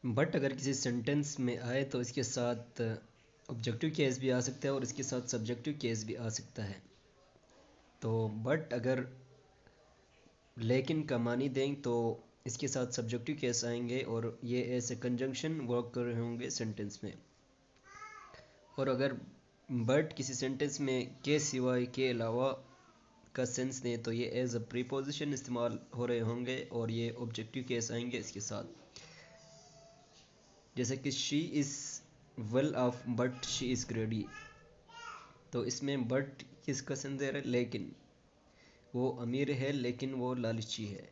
But अगर किसी sentence में आए तो इसके साथ ऑब्जेक्टिव केस भी आ सकता है और इसके साथ सब्जेक्टिव केस भी आ सकता है। तो बट अगर लेकिन का मानी दें तो इसके साथ सब्जेक्टिव केस आएंगे और ये ऐसे कंजंक्शन वर्क कर रहे होंगे सेंटेंस में। और अगर बट किसी सेंटेंस में के सिवाय के अलावा का सेंस दें तो ये एज अ प्रीपोजिशन इस्तेमाल हो रहे होंगे और ये ऑब्जेक्टिव केस आएंगे इसके साथ। जैसे कि she is well of but she is ग्रेडी, तो इसमें बट किसका सेंस दे रहा है, लेकिन वो अमीर है लेकिन वो लालची है,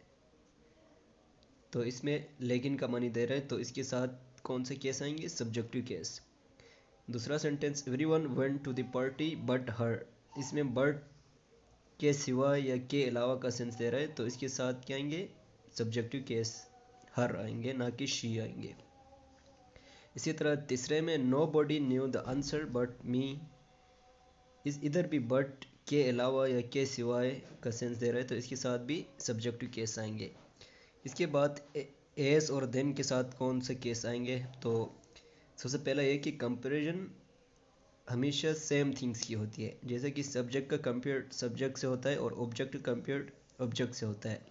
तो इसमें लेकिन का मानी दे रहा है, तो इसके साथ कौन से केस आएंगे, सब्जेक्टिव केस। दूसरा sentence everyone went to the party but her, इसमें बट के सिवा या के अलावा का सेंस दे रहा है, तो इसके साथ क्या आएंगे, सब्जेक्टिव केस हर आएंगे, ना कि शी आएंगे। इसी तरह तीसरे में nobody knew the answer but me, इधर भी बट के अलावा या के सिवाय का सेंस दे रहा है, तो इसके साथ भी सब्जेक्टिव केस आएंगे। इसके बाद एस और देन के साथ कौन से केस आएंगे, तो सबसे पहला ये कि कंपैरिजन हमेशा सेम थिंग्स की होती है, जैसे कि सब्जेक्ट का कंपेयर सब्जेक्ट से होता है और ऑब्जेक्ट का कंपेयर ऑब्जेक्ट से होता है।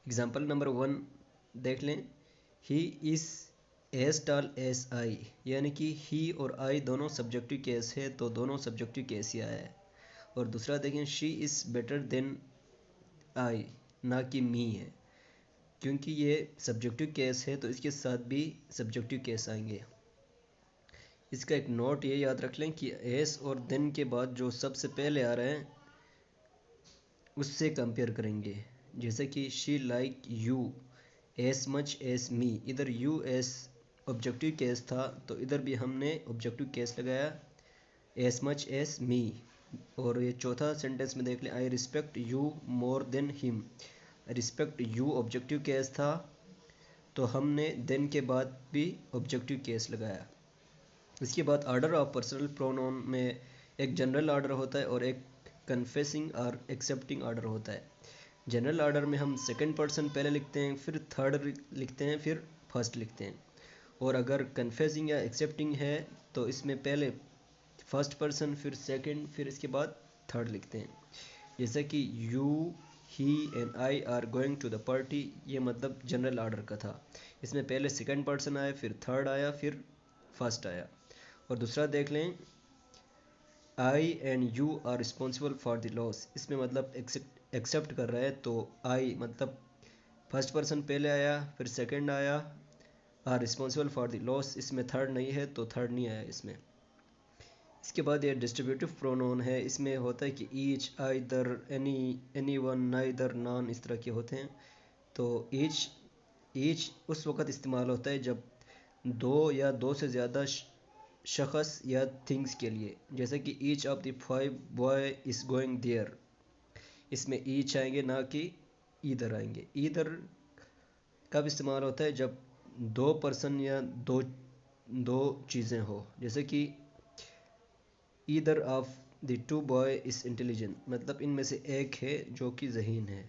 एग्जाम्पल नंबर 1 देख लें, he is as tall as I, यानी कि ही और आई दोनों सब्जेक्टिव केस है, तो दोनों सब्जेक्टिव केस ही आया है। और दूसरा देखें, she is better than I, ना कि मी है, क्योंकि ये सब्जेक्टिव केस है तो इसके साथ भी सब्जेक्टिव केस आएंगे। इसका एक नोट ये याद रख लें कि एस और देन के बाद जो सबसे पहले आ रहे हैं उससे कंपेयर करेंगे, जैसे कि she likes you as much as me, इधर यू एस ऑब्जेक्टिव केस था तो इधर भी हमने ऑब्जेक्टिव केस लगाया एज मच एज मी। और ये चौथा सेंटेंस में देख लें, I respect you more than him, respect you objective case था तो हमने देन के बाद भी ऑब्जेक्टिव केस लगाया। इसके बाद ऑर्डर ऑफ पर्सनल प्रोनाउन में एक जनरल ऑर्डर होता है और एक कन्फेसिंग और एक्सेप्टिंग ऑर्डर होता है। जनरल ऑर्डर में हम सेकंड पर्सन पहले लिखते हैं, फिर थर्ड लिखते हैं, फिर फर्स्ट लिखते हैं। और अगर कन्फेसिंग या एक्सेप्टिंग है तो इसमें पहले फर्स्ट पर्सन, फिर सेकंड, फिर इसके बाद थर्ड लिखते हैं। जैसे कि you he and I are going to the party, ये मतलब जनरल ऑर्डर का था। इसमें पहले सेकंड पर्सन आया, फिर थर्ड आया, फिर फर्स्ट आया। और दूसरा देख लें, I and you are responsible for the loss, इसमें मतलब एक्सेप्ट कर रहा है, तो आई मतलब फर्स्ट पर्सन पहले आया, फिर सेकंड आया, are responsible for the loss, इसमें थर्ड नहीं है तो थर्ड नहीं आया इसमें। इसके बाद ये डिस्ट्रीब्यूटिव प्रोनाउन है, इसमें होता है कि each, either, any one, neither, non, इस तरह के होते हैं। तो ईच उस वक़्त इस्तेमाल होता है जब दो या दो से ज़्यादा शख्स या थिंग्स के लिए, जैसे कि each of the 5 boy is going there, इसमें ईच आएंगे ना कि ईदर आएंगे। ईदर कब इस्तेमाल होता है, जब दो पर्सन या दो चीज़ें हो, जैसे कि either of the 2 boy is intelligent, मतलब इनमें से एक है जो कि ज़हीन है।